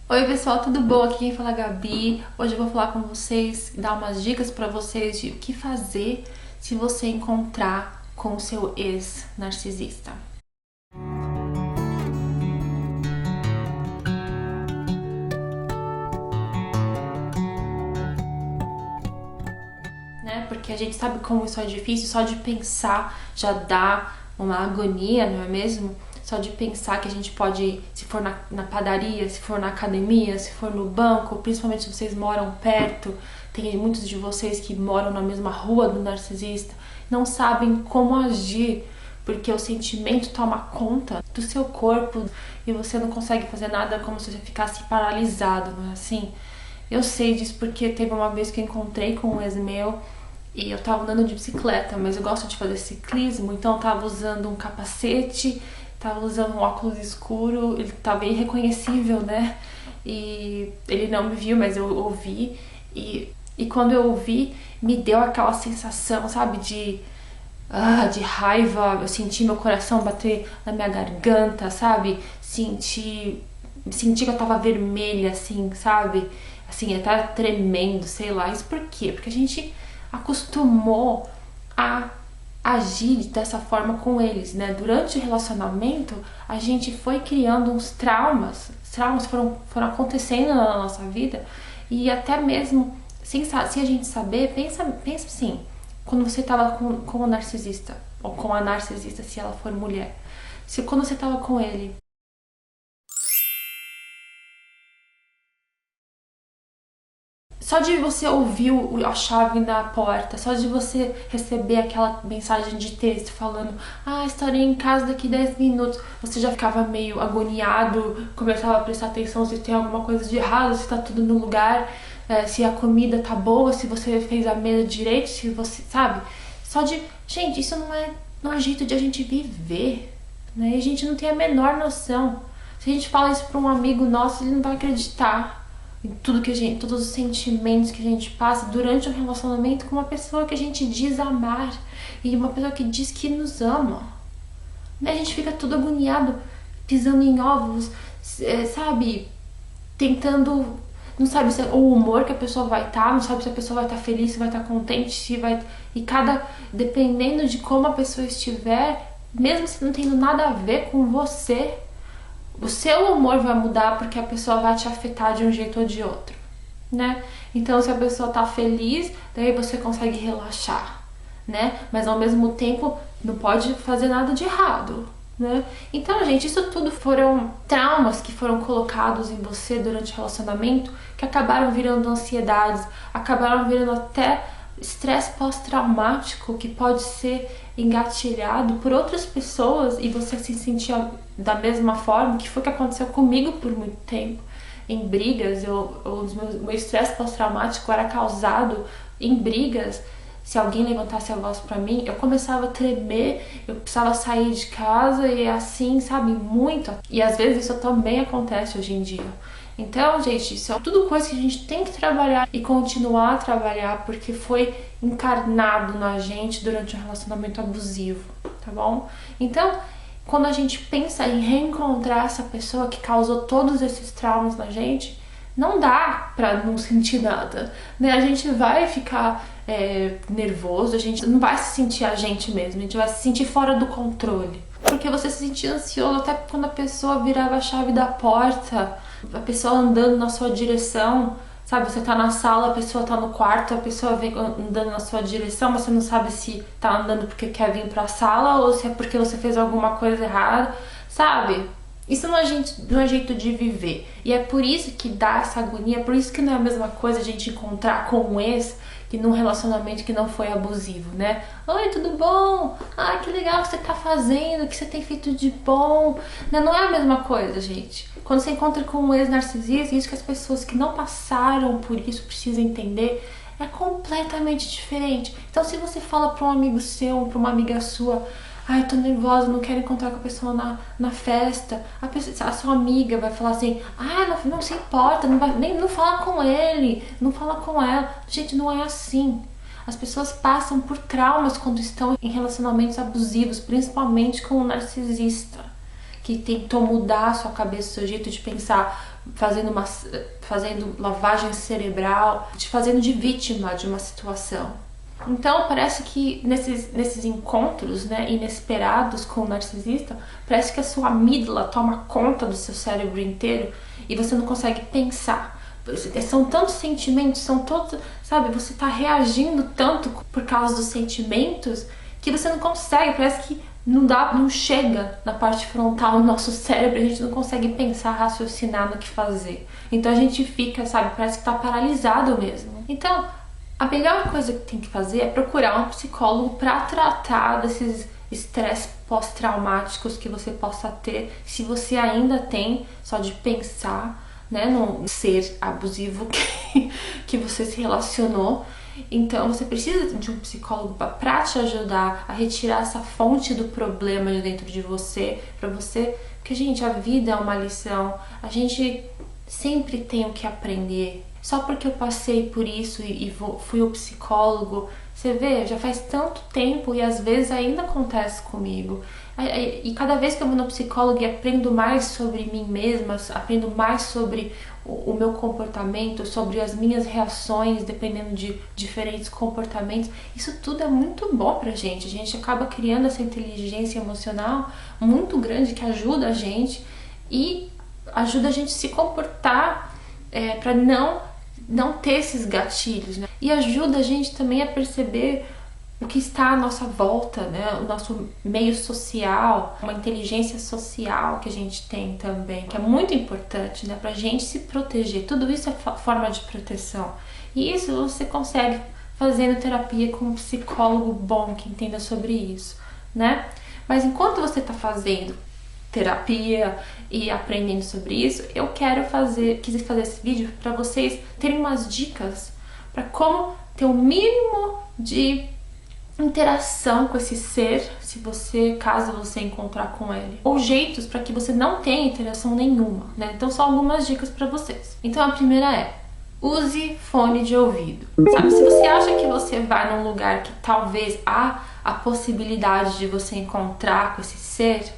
Oi pessoal, tudo bom? Aqui quem fala é a Gabi. Hoje eu vou falar com vocês, dar umas dicas pra vocês de o que fazer se você encontrar com o seu ex-narcisista. Né? Porque a gente sabe como isso é difícil, só de pensar já dá uma agonia, não é mesmo? Só de pensar que a gente pode, se for na padaria, se for na academia, se for no banco, principalmente se vocês moram perto, tem muitos de vocês que moram na mesma rua do narcisista, não sabem como agir, porque o sentimento toma conta do seu corpo e você não consegue fazer nada, como se você ficasse paralisado, não é assim? Eu sei disso porque teve uma vez que eu encontrei com um ex meu e eu tava andando de bicicleta, mas eu gosto de fazer ciclismo, então eu tava usando um capacete, tava usando um óculos escuro, ele tava irreconhecível, né? E ele não me viu, mas eu ouvi. E quando eu ouvi, me deu aquela sensação, sabe, de raiva. Eu senti meu coração bater na minha garganta, sabe? Senti que eu tava vermelha, assim, sabe? Assim, até tremendo, sei lá. Isso por quê? Porque a gente acostumou a agir dessa forma com eles, né? Durante o relacionamento, a gente foi criando uns traumas. Os traumas foram acontecendo na nossa vida e até mesmo sem a gente saber, pensa assim, quando você tava com o narcisista, ou com a narcisista, se ela for mulher. Se quando você tava com ele, só de você ouvir a chave na porta, só de você receber aquela mensagem de texto falando estarei em casa daqui 10 minutos, você já ficava meio agoniado, começava a prestar atenção se tem alguma coisa de errado, se tá tudo no lugar, se a comida tá boa, se você fez a mesa direito, se você, sabe? Só de... Gente, isso não é jeito de a gente viver, né? E a gente não tem a menor noção. Se a gente fala isso pra um amigo nosso, ele não vai acreditar em tudo que a gente, todos os sentimentos que a gente passa durante um relacionamento com uma pessoa que a gente diz amar e uma pessoa que diz que nos ama. Né? A gente fica tudo agoniado, pisando em ovos, sabe? Tentando, não sabe se o humor que a pessoa vai estar, não sabe se a pessoa vai estar feliz, se vai estar contente, se vai, e dependendo de como a pessoa estiver, mesmo se não tendo nada a ver com você, o seu humor vai mudar porque a pessoa vai te afetar de um jeito ou de outro, né? Então, se a pessoa tá feliz, daí você consegue relaxar, né? Mas ao mesmo tempo não pode fazer nada de errado, né? Então, gente, isso tudo foram traumas que foram colocados em você durante o relacionamento que acabaram virando ansiedades, acabaram virando até estresse pós-traumático que pode ser engatilhado por outras pessoas e você se sentir da mesma forma, que foi o que aconteceu comigo por muito tempo. Em brigas, meu estresse pós-traumático era causado em brigas. Se alguém levantasse a voz pra mim, eu começava a tremer, eu precisava sair de casa e assim, sabe, muito. E às vezes isso também acontece hoje em dia. Então, gente, isso é tudo coisa que a gente tem que trabalhar e continuar a trabalhar porque foi encarnado na gente durante um relacionamento abusivo, tá bom? Então, quando a gente pensa em reencontrar essa pessoa que causou todos esses traumas na gente, não dá pra não sentir nada, né? A gente vai ficar nervoso, a gente não vai se sentir a gente mesmo, a gente vai se sentir fora do controle. Porque você se sentia ansioso até quando a pessoa virava a chave da porta, a pessoa andando na sua direção, sabe? Você tá na sala, a pessoa tá no quarto, a pessoa vem andando na sua direção, mas você não sabe se tá andando porque quer vir pra sala ou se é porque você fez alguma coisa errada, sabe? Isso não é jeito de viver. E é por isso que dá essa agonia, por isso que não é a mesma coisa a gente encontrar com um ex que num relacionamento que não foi abusivo, né? Oi, tudo bom? Ai, que legal que você tá fazendo, o que você tem feito de bom. Não é a mesma coisa, gente. Quando você encontra com um ex-narcisista, isso que as pessoas que não passaram por isso precisam entender, é completamente diferente. Então, se você fala pra um amigo seu, pra uma amiga sua, eu tô nervosa, não quero encontrar com a pessoa na festa. A sua amiga vai falar assim, não se importa, não fala com ele, não fala com ela. Gente, não é assim. As pessoas passam por traumas quando estão em relacionamentos abusivos, principalmente com o narcisista, que tentou mudar a sua cabeça, o seu jeito de pensar, fazendo lavagem cerebral, te fazendo de vítima de uma situação. Então parece que nesses encontros, né, inesperados com o narcisista, parece que a sua amígdala toma conta do seu cérebro inteiro e você não consegue pensar. São tantos sentimentos, são todos, sabe, você tá reagindo tanto por causa dos sentimentos que você não consegue, parece que não chega na parte frontal do nosso cérebro, a gente não consegue pensar, raciocinar no que fazer. Então a gente fica, sabe, parece que tá paralisado mesmo. Então, a melhor coisa que tem que fazer é procurar um psicólogo para tratar desses estresses pós-traumáticos que você possa ter, se você ainda tem, só de pensar, né, no ser abusivo que você se relacionou. Então você precisa de um psicólogo para te ajudar a retirar essa fonte do problema de dentro de você, porque gente, a vida é uma lição, a gente sempre tem o que aprender. Só porque eu passei por isso e fui ao psicólogo, você vê, já faz tanto tempo e às vezes ainda acontece comigo. E cada vez que eu vou no psicólogo e aprendo mais sobre mim mesma, aprendo mais sobre o meu comportamento, sobre as minhas reações, dependendo de diferentes comportamentos, isso tudo é muito bom pra gente. A gente acaba criando essa inteligência emocional muito grande que ajuda a gente e ajuda a gente a se comportar para não ter esses gatilhos, né? E ajuda a gente também a perceber o que está à nossa volta, né? O nosso meio social, uma inteligência social que a gente tem também, que é muito importante, né? Pra gente se proteger. Tudo isso é forma de proteção. E isso você consegue fazendo terapia com um psicólogo bom que entenda sobre isso, né? Mas enquanto você está fazendo terapia e aprendendo sobre isso, eu quis fazer esse vídeo para vocês terem umas dicas para como ter o mínimo de interação com esse ser, caso você encontrar com ele, ou jeitos para que você não tenha interação nenhuma, né? Então só algumas dicas para vocês. Então a primeira é: use fone de ouvido. Sabe, se você acha que você vai num lugar que talvez há a possibilidade de você encontrar com esse ser,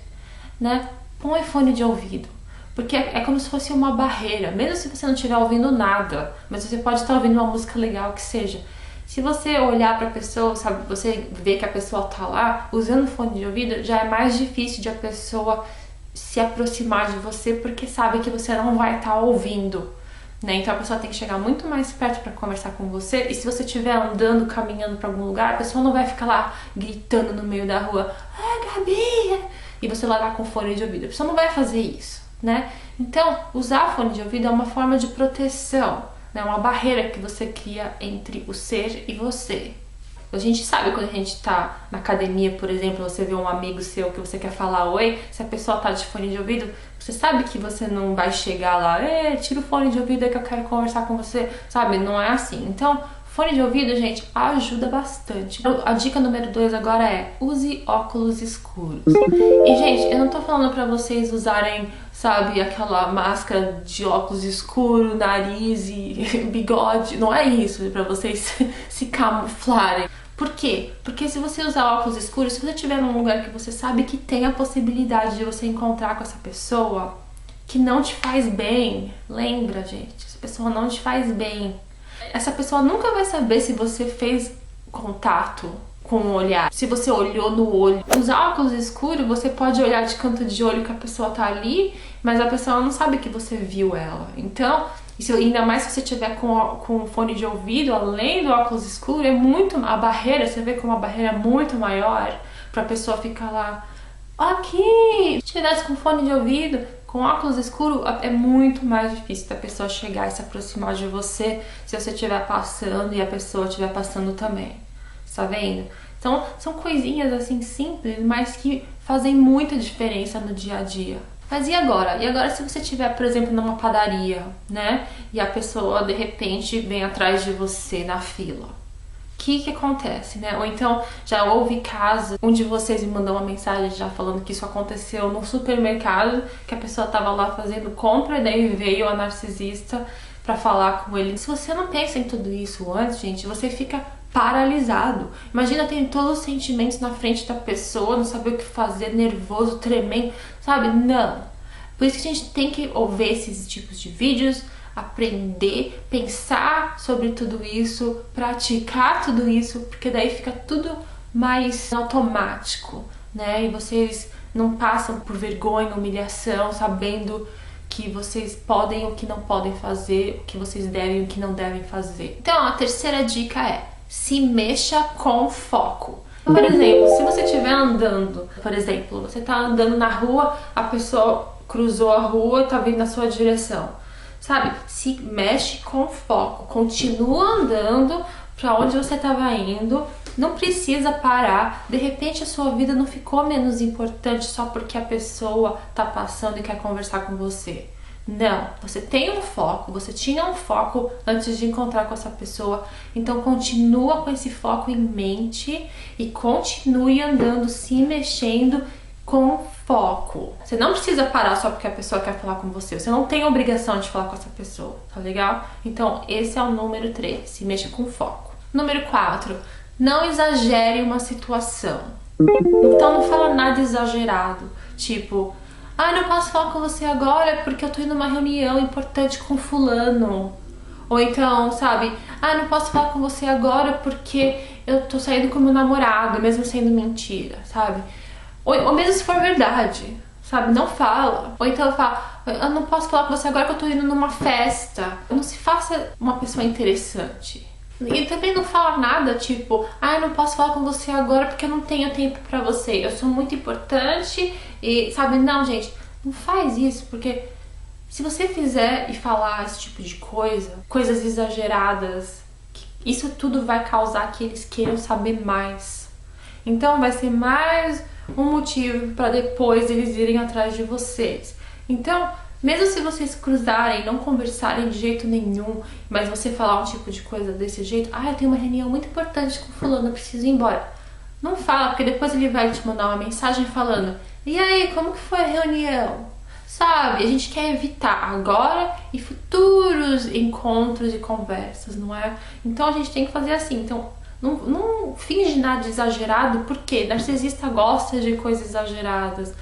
né? Põe fone de ouvido, porque é como se fosse uma barreira, mesmo se você não estiver ouvindo nada, mas você pode estar ouvindo uma música legal que seja. Se você olhar para a pessoa, sabe, você vê que a pessoa tá lá usando fone de ouvido, já é mais difícil de a pessoa se aproximar de você, porque sabe que você não vai estar ouvindo, né? Então a pessoa tem que chegar muito mais perto para conversar com você. E se você estiver andando, caminhando para algum lugar, a pessoa não vai ficar lá gritando no meio da rua: "Ah, Gabi!" e você lá com fone de ouvido. A pessoa não vai fazer isso, né? Então, usar fone de ouvido é uma forma de proteção, né? Uma barreira que você cria entre o ser e você. A gente sabe quando a gente tá na academia, por exemplo, você vê um amigo seu que você quer falar oi, se a pessoa tá de fone de ouvido, você sabe que você não vai chegar lá, tira o fone de ouvido aí que eu quero conversar com você, sabe? Não é assim. Então, fone de ouvido, gente, ajuda bastante. A dica número 2 agora é: use óculos escuros. E, gente, eu não tô falando pra vocês usarem, sabe, aquela máscara de óculos escuro, nariz e bigode. Não é isso, pra vocês se camuflarem. Por quê? Porque se você usar óculos escuros, se você estiver num lugar que você sabe que tem a possibilidade de você encontrar com essa pessoa que não te faz bem, lembra, gente, essa pessoa não te faz bem. Essa pessoa nunca vai saber se você fez contato com o olhar, se você olhou no olho. Usar óculos escuros, você pode olhar de canto de olho que a pessoa tá ali, mas a pessoa não sabe que você viu ela. Então, ainda mais se você tiver com fone de ouvido, além do óculos escuro, a barreira, você vê como a barreira é muito maior pra pessoa ficar lá, aqui. Se tivesse com fone de ouvido, com óculos escuros, é muito mais difícil da pessoa chegar e se aproximar de você se você estiver passando e a pessoa estiver passando também. Tá vendo? Então, são coisinhas assim simples, mas que fazem muita diferença no dia a dia. Mas e agora? E agora se você estiver, por exemplo, numa padaria, né? E a pessoa, de repente, vem atrás de você na fila. O que acontece, né? Ou então, já houve casos onde vocês me mandam uma mensagem já falando que isso aconteceu no supermercado, que a pessoa tava lá fazendo compra e daí veio a narcisista pra falar com ele. Se você não pensa em tudo isso antes, gente, você fica paralisado. Imagina ter todos os sentimentos na frente da pessoa, não saber o que fazer, nervoso, tremendo, sabe? Não. Por isso que a gente tem que ouvir esses tipos de vídeos, aprender, pensar sobre tudo isso, praticar tudo isso, porque daí fica tudo mais automático, né? E vocês não passam por vergonha, humilhação, sabendo que vocês podem ou que não podem fazer, o que vocês devem e o que não devem fazer. Então, a terceira dica é: se mexa com foco. Por exemplo, se você estiver andando, por exemplo, você está andando na rua, a pessoa cruzou a rua e está vindo na sua direção, sabe? Se mexe com foco, continua andando para onde você estava indo, não precisa parar. De repente a sua vida não ficou menos importante só porque a pessoa está passando e quer conversar com você. Não, você tem um foco, você tinha um foco antes de encontrar com essa pessoa, então continua com esse foco em mente e continue andando, se mexendo com foco. Você não precisa parar só porque a pessoa quer falar com você, você não tem obrigação de falar com essa pessoa, tá legal? Então esse é o número 3, se mexa com foco. Número 4, não exagere uma situação. Então não fala nada exagerado, tipo: ah, não posso falar com você agora porque eu tô indo numa reunião importante com fulano. Ou então, sabe, ah, não posso falar com você agora porque eu tô saindo com meu namorado, mesmo sendo mentira, sabe? Ou mesmo se for verdade, sabe, não fala. Ou então fala: eu não posso falar com você agora que eu tô indo numa festa. Não se faça uma pessoa interessante. E também não fala nada tipo: ah, eu não posso falar com você agora porque eu não tenho tempo pra você, eu sou muito importante e, sabe, não, gente, não faz isso, porque se você fizer e falar esse tipo de coisa, coisas exageradas, isso tudo vai causar que eles queiram saber mais. Então vai ser mais um motivo pra depois eles irem atrás de vocês. Então, mesmo se vocês cruzarem, não conversarem de jeito nenhum, mas você falar um tipo de coisa desse jeito: ah, eu tenho uma reunião muito importante com fulano, eu preciso ir embora. Não fala, porque depois ele vai te mandar uma mensagem falando: e aí, como que foi a reunião? Sabe, a gente quer evitar agora e futuros encontros e conversas, não é? Então a gente tem que fazer assim. Então, não finge nada de exagerado, porque narcisista gosta de coisas exageradas.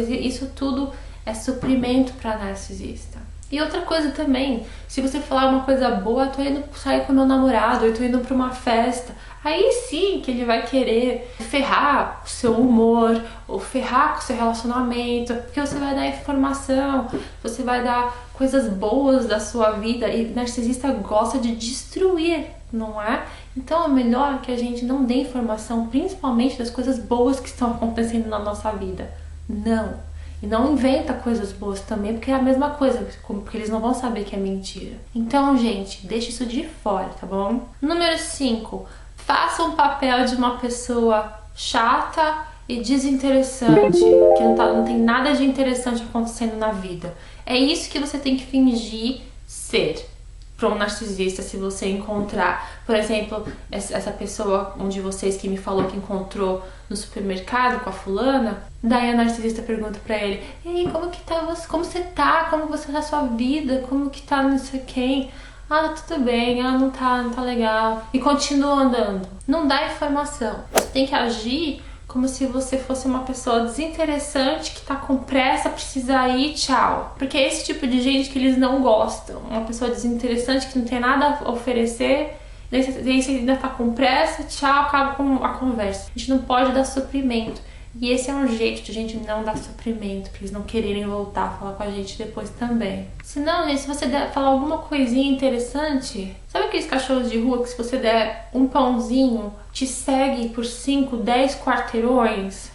Isso tudo é suprimento para narcisista. E outra coisa também, se você falar uma coisa boa: tô indo sair com meu namorado, eu tô indo pra uma festa, aí sim que ele vai querer ferrar o seu humor, ou ferrar com o seu relacionamento, porque você vai dar informação, você vai dar coisas boas da sua vida, e narcisista gosta de destruir, não é? Então é melhor que a gente não dê informação, principalmente das coisas boas que estão acontecendo na nossa vida. Não. E não inventa coisas boas também, porque é a mesma coisa, porque eles não vão saber que é mentira. Então, gente, deixa isso de fora, tá bom? Número 5, faça um papel de uma pessoa chata e desinteressante, que não tem nada de interessante acontecendo na vida. É isso que você tem que fingir ser para um narcisista, se você encontrar. Por exemplo, essa pessoa, um de vocês que me falou que encontrou no supermercado com a fulana, daí a narcisista pergunta pra ele: e aí, como que tá você? Como você tá? Como você tá na sua vida? Como que tá não sei quem? Ah, tá tudo bem, ah, não tá legal. E continua andando. Não dá informação. Você tem que agir como se você fosse uma pessoa desinteressante que tá com pressa, precisa ir, tchau. Porque é esse tipo de gente que eles não gostam. Uma pessoa desinteressante que não tem nada a oferecer, daí você ainda tá com pressa, tchau, acaba com a conversa. A gente não pode dar suprimento. E esse é um jeito de a gente não dar suprimento, pra eles não quererem voltar a falar com a gente depois também. Se não, gente, se você der, falar alguma coisinha interessante, sabe aqueles cachorros de rua que se você der um pãozinho, te segue por 5, 10 quarteirões?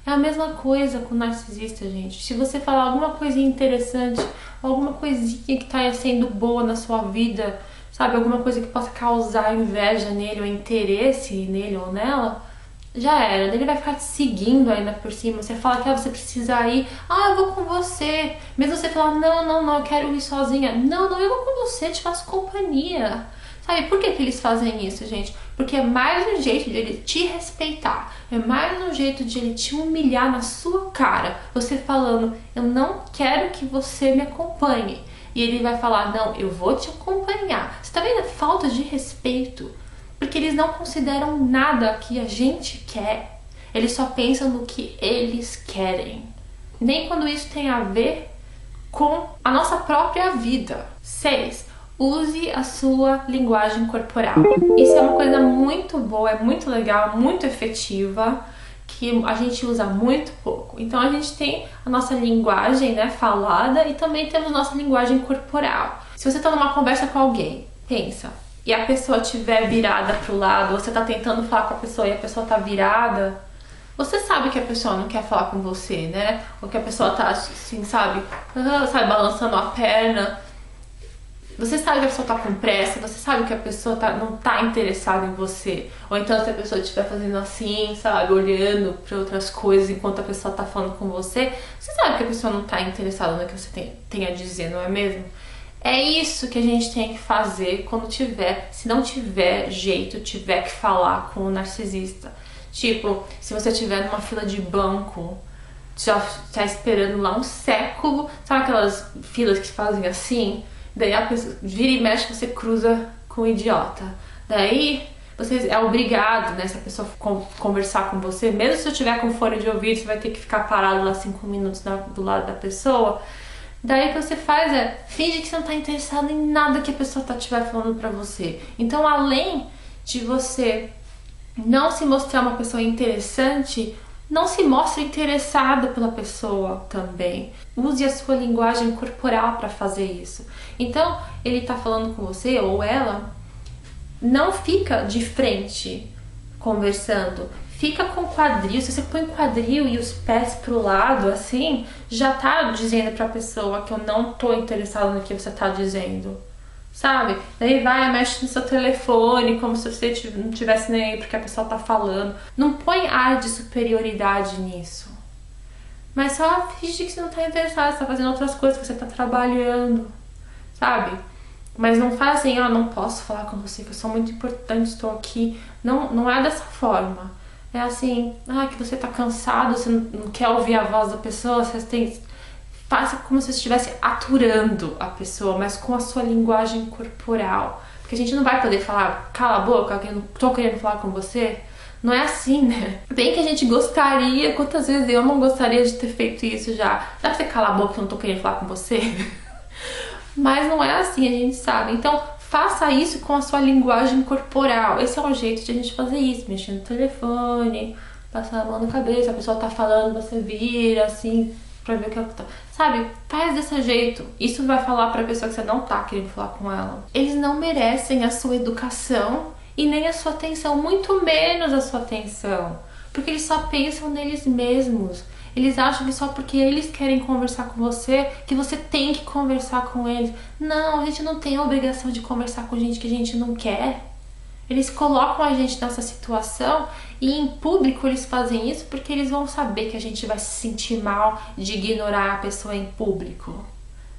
É a mesma coisa com o narcisista, gente. Se você falar alguma coisinha interessante, alguma coisinha que tá sendo boa na sua vida, sabe, alguma coisa que possa causar inveja nele ou interesse nele ou nela, já era. Ele vai ficar te seguindo ainda por cima. Você fala que você precisa ir, ah, eu vou com você. Mesmo você falar: não, eu quero ir sozinha. Não, eu vou com você, te faço companhia. Sabe por que eles fazem isso, gente? Porque é mais um jeito de ele te respeitar. É mais um jeito de ele te humilhar na sua cara. Você falando: eu não quero que você me acompanhe. E ele vai falar: não, eu vou te acompanhar. Você tá vendo a falta de respeito? Porque eles não consideram nada que a gente quer. Eles só pensam no que eles querem. Nem quando isso tem a ver com a nossa própria vida. 6. Use a sua linguagem corporal. Isso é uma coisa muito boa, é muito legal, muito efetiva, que a gente usa muito pouco. Então a gente tem a nossa linguagem, né, falada, e também temos nossa linguagem corporal. Se você está numa conversa com alguém, pensa, e a pessoa estiver virada para o lado, você está tentando falar com a pessoa e a pessoa está virada, você sabe que a pessoa não quer falar com você, né? Ou que a pessoa tá assim, sabe, balançando a perna. Você sabe que a pessoa tá com pressa, você sabe que a pessoa não tá interessada em você. Ou então se a pessoa estiver fazendo assim, sabe, olhando para outras coisas enquanto a pessoa tá falando com você, você sabe que a pessoa não tá interessada no que você tem a dizer, não é mesmo? É isso que a gente tem que fazer quando se não tiver jeito, tiver que falar com o narcisista. Tipo, se você estiver numa fila de banco, já tá esperando lá um século, sabe aquelas filas que fazem assim? Daí a pessoa vira e mexe, você cruza com o idiota. Daí você é obrigado, né, se a pessoa conversar com você, mesmo se eu tiver com fone de ouvido, você vai ter que ficar parado lá 5 minutos do lado da pessoa. Daí o que você faz é finge que você não tá interessado em nada que a pessoa estiver falando pra você. Então, além de você não se mostrar uma pessoa interessante, não se mostre interessada pela pessoa também. Use a sua linguagem corporal para fazer isso. Então, ele tá falando com você ou ela, não fica de frente conversando. Fica com o quadril. Se você põe o quadril e os pés pro lado, assim, já tá dizendo pra pessoa que eu não tô interessado no que você tá dizendo. Sabe? Daí vai, mexe no seu telefone, como se você não tivesse nem aí porque a pessoa tá falando. Não põe ar de superioridade nisso. Mas só finge que você não tá interessado, você tá fazendo outras coisas, que você tá trabalhando. Sabe? Mas não faz assim, não posso falar com você, que eu sou muito importante, estou aqui. Não, não é dessa forma. É assim, que você tá cansado, você não quer ouvir a voz da pessoa, você tem... Faça como se você estivesse aturando a pessoa, mas com a sua linguagem corporal. Porque a gente não vai poder falar, cala a boca, eu não tô querendo falar com você. Não é assim, né? Bem que a gente gostaria, quantas vezes eu não gostaria de ter feito isso já. Dá pra você calar a boca que eu não tô querendo falar com você? Mas não é assim, a gente sabe. Então, faça isso com a sua linguagem corporal. Esse é um jeito de a gente fazer isso, mexendo no telefone, passar a mão na cabeça, a pessoa tá falando, você vira assim, pra ver o que ela tá... Sabe? Faz desse jeito. Isso vai falar pra pessoa que você não tá querendo falar com ela. Eles não merecem a sua educação e nem a sua atenção, muito menos a sua atenção. Porque eles só pensam neles mesmos. Eles acham que só porque eles querem conversar com você, que você tem que conversar com eles. Não, a gente não tem a obrigação de conversar com gente que a gente não quer. Eles colocam a gente nessa situação e em público eles fazem isso porque eles vão saber que a gente vai se sentir mal de ignorar a pessoa em público,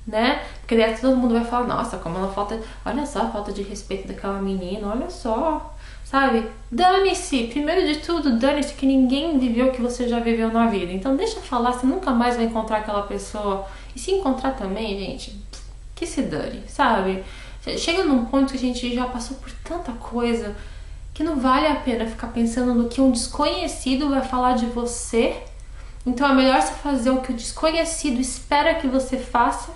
né? Porque daí todo mundo vai falar, nossa, como ela falta... Olha só a falta de respeito daquela menina, olha só... Sabe? Dane-se! Primeiro de tudo, dane-se que ninguém viveu o que você já viveu na vida. Então deixa eu falar, você nunca mais vai encontrar aquela pessoa. E se encontrar também, gente, que se dane, sabe? Chega num ponto que a gente já passou por tanta coisa que não vale a pena ficar pensando no que um desconhecido vai falar de você. Então é melhor você fazer o que o desconhecido espera que você faça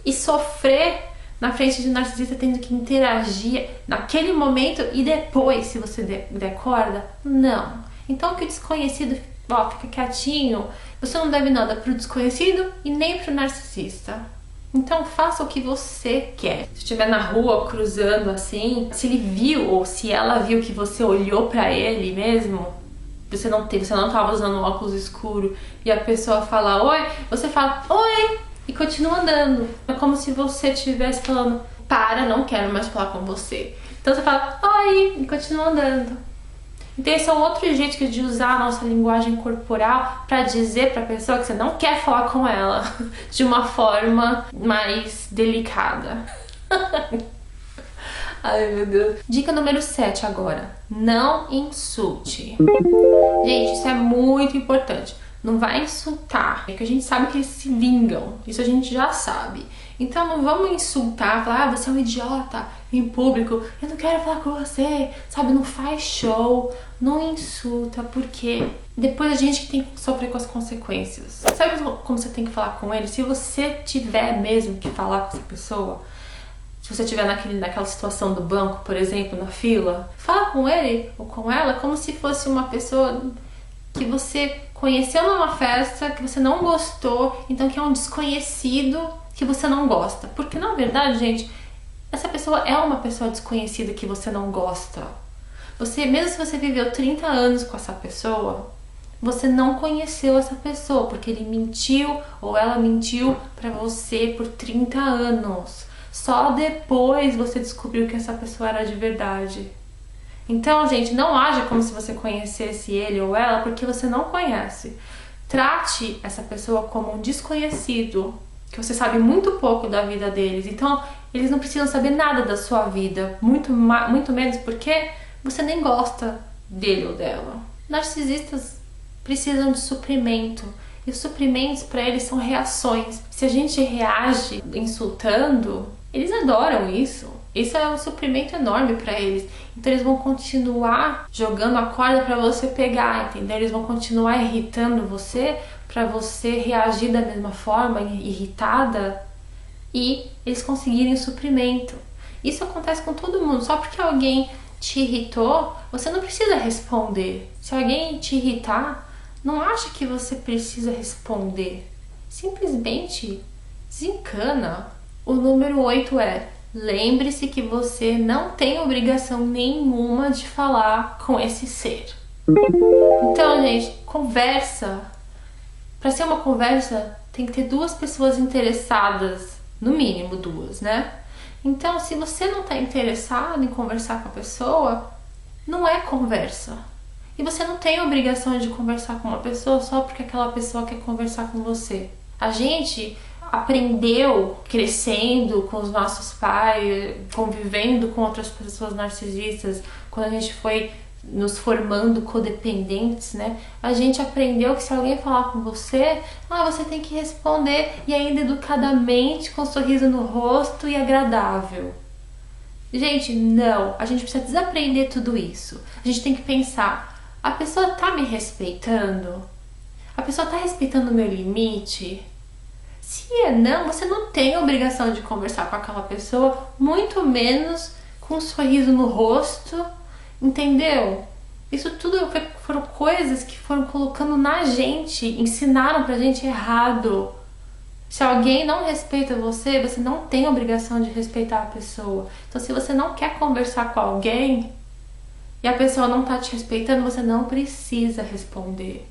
e sofrer na frente de um narcisista tendo que interagir naquele momento e depois, se você der corda, não. Então que o desconhecido fica quietinho, você não deve nada pro desconhecido e nem pro narcisista. Então faça o que você quer. Se estiver na rua cruzando assim, se ele viu ou se ela viu que você olhou pra ele mesmo, você não tava usando óculos escuro e a pessoa fala oi, você fala oi e continua andando. É como se você estivesse falando para, não quero mais falar com você. Então você fala oi e continua andando. Então esse é um outro jeito de usar a nossa linguagem corporal para dizer para a pessoa que você não quer falar com ela de uma forma mais delicada. Ai, meu Deus. Dica número 7 agora. Não insulte. Gente, isso é muito importante. não vai insultar, porque a gente sabe que eles se vingam, isso a gente já sabe. Então não vamos insultar, falar, você é um idiota em público, eu não quero falar com você, sabe? Não faz show, não insulta, porque depois a gente que tem que sofrer com as consequências. Sabe como você tem que falar com ele? Se você tiver mesmo que falar com essa pessoa, se você estiver naquela situação do banco, por exemplo, na fila, fala com ele ou com ela como se fosse uma pessoa que você conheceu numa festa, que você não gostou, então que é um desconhecido que você não gosta. Porque na verdade, gente, essa pessoa é uma pessoa desconhecida que você não gosta. Mesmo se você viveu 30 anos com essa pessoa, você não conheceu essa pessoa, porque ele mentiu ou ela mentiu pra você por 30 anos. Só depois você descobriu que essa pessoa era de verdade. Então, gente, não age como se você conhecesse ele ou ela, porque você não conhece. Trate essa pessoa como um desconhecido, que você sabe muito pouco da vida deles. Então, eles não precisam saber nada da sua vida, muito menos porque você nem gosta dele ou dela. Narcisistas precisam de suprimento. E os suprimentos para eles são reações. Se a gente reage insultando, eles adoram isso. Isso é um suprimento enorme para eles. Então eles vão continuar jogando a corda para você pegar, entendeu? Eles vão continuar irritando você para você reagir da mesma forma, irritada, e eles conseguirem o suprimento. Isso acontece com todo mundo. Só porque alguém te irritou, você não precisa responder. Se alguém te irritar, não acha que você precisa responder. Simplesmente desencana. O número 8 é: lembre-se que você não tem obrigação nenhuma de falar com esse ser. Então, gente, conversa. Para ser uma conversa, tem que ter duas pessoas interessadas, no mínimo duas, né? Então, se você não está interessado em conversar com a pessoa, não é conversa. E você não tem obrigação de conversar com uma pessoa só porque aquela pessoa quer conversar com você. A gente aprendeu crescendo com os nossos pais, convivendo com outras pessoas narcisistas, quando a gente foi nos formando codependentes, né? A gente aprendeu que se alguém falar com você, você tem que responder, e ainda educadamente, com um sorriso no rosto e agradável. Gente, não, a gente precisa desaprender tudo isso. A gente tem que pensar, a pessoa tá me respeitando? A pessoa tá respeitando o meu limite? Se não, você não tem a obrigação de conversar com aquela pessoa, muito menos com um sorriso no rosto, entendeu? Isso tudo foram coisas que foram colocando na gente, ensinaram pra gente errado. Se alguém não respeita você, você não tem a obrigação de respeitar a pessoa. Então, se você não quer conversar com alguém e a pessoa não tá te respeitando, você não precisa responder.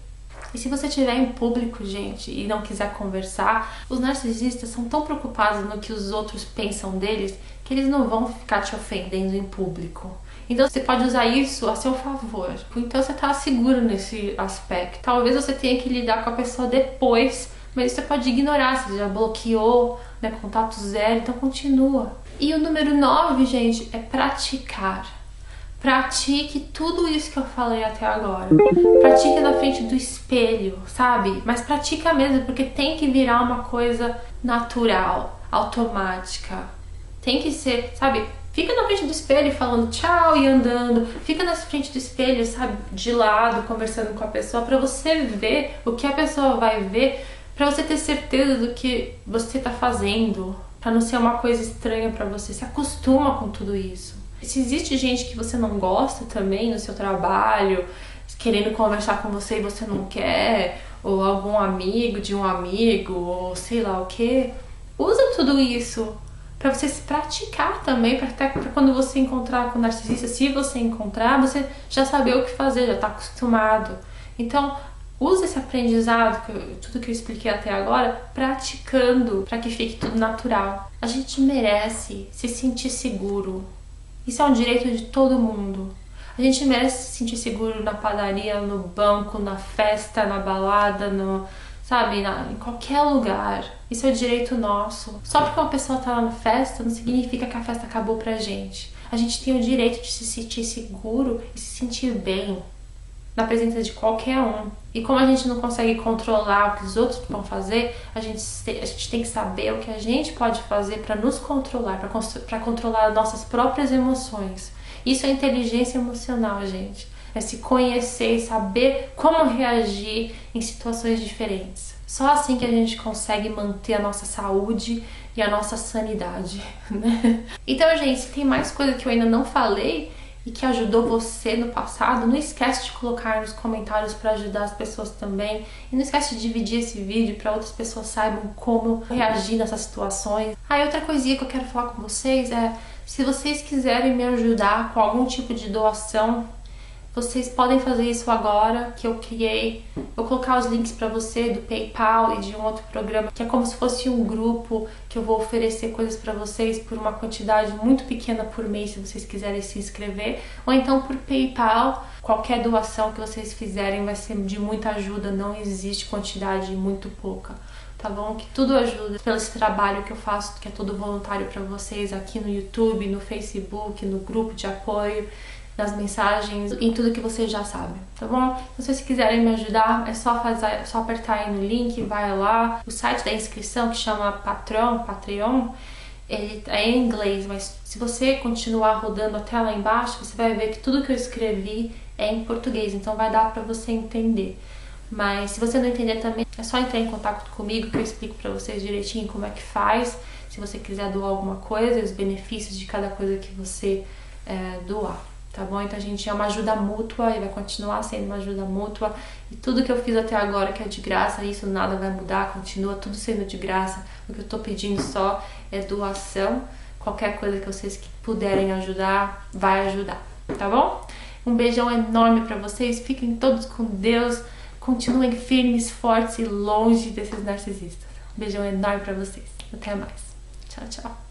E se você estiver em público, gente, e não quiser conversar, os narcisistas são tão preocupados no que os outros pensam deles que eles não vão ficar te ofendendo em público. Então você pode usar isso a seu favor. Então você tá seguro nesse aspecto. Talvez você tenha que lidar com a pessoa depois, mas você pode ignorar, você já bloqueou, né, contato zero, então continua. E o número 9, gente, é praticar. Pratique tudo isso que eu falei até agora. Pratique na frente do espelho, sabe? Mas pratica mesmo, porque tem que virar uma coisa natural, automática. Tem que ser, sabe? Fica na frente do espelho falando tchau e andando. Fica na frente do espelho, sabe? De lado, conversando com a pessoa, pra você ver o que a pessoa vai ver, pra você ter certeza do que você tá fazendo, pra não ser uma coisa estranha pra você. Se acostuma com tudo isso. Se existe gente que você não gosta também no seu trabalho, querendo conversar com você e você não quer, ou algum amigo de um amigo, ou sei lá o que, usa tudo isso pra você se praticar também, pra quando você encontrar com o narcisista, se você encontrar, você já saber o que fazer, já tá acostumado. Então, usa esse aprendizado, tudo que eu expliquei até agora, praticando, pra que fique tudo natural. A gente merece se sentir seguro. Isso é um direito de todo mundo. A gente merece se sentir seguro na padaria, no banco, na festa, na balada, em qualquer lugar. Isso é um direito nosso. Só porque uma pessoa tá lá na festa não significa que a festa acabou pra gente. A gente tem o direito de se sentir seguro e se sentir bem. na presença de qualquer um. E como a gente não consegue controlar o que os outros vão fazer, a gente tem que saber o que a gente pode fazer para nos controlar, para controlar nossas próprias emoções. Isso é inteligência emocional, gente. É se conhecer e saber como reagir em situações diferentes. Só assim que a gente consegue manter a nossa saúde e a nossa sanidade, né? Então, gente, se tem mais coisa que eu ainda não falei e que ajudou você no passado, não esquece de colocar nos comentários para ajudar as pessoas também. E não esquece de dividir esse vídeo para outras pessoas saibam como reagir nessas situações. Ah, e outra coisinha que eu quero falar com vocês é, se vocês quiserem me ajudar com algum tipo de doação, vocês podem fazer isso agora, que eu criei. Vou colocar os links para você do PayPal e de um outro programa, que é como se fosse um grupo que eu vou oferecer coisas para vocês por uma quantidade muito pequena por mês, se vocês quiserem se inscrever. Ou então por PayPal, qualquer doação que vocês fizerem vai ser de muita ajuda, não existe quantidade muito pouca. Tá bom? Que tudo ajuda pelo esse trabalho que eu faço, que é todo voluntário para vocês aqui no YouTube, no Facebook, no grupo de apoio, nas mensagens, em tudo que vocês já sabem, tá bom? Então, se quiserem me ajudar, é só apertar aí no link, vai lá. O site da inscrição, que chama Patreon, ele é em inglês, mas se você continuar rodando até lá embaixo, você vai ver que tudo que eu escrevi é em português, então vai dar pra você entender. Mas se você não entender também, é só entrar em contato comigo que eu explico pra vocês direitinho como é que faz, se você quiser doar alguma coisa, os benefícios de cada coisa que você doar. Tá bom? Então a gente é uma ajuda mútua e vai continuar sendo uma ajuda mútua. E tudo que eu fiz até agora que é de graça, isso nada vai mudar, continua tudo sendo de graça. O que eu tô pedindo só é doação. Qualquer coisa que vocês puderem ajudar, vai ajudar. Tá bom? Um beijão enorme pra vocês. Fiquem todos com Deus. Continuem firmes, fortes e longe desses narcisistas. Um beijão enorme pra vocês. Até mais. Tchau, tchau.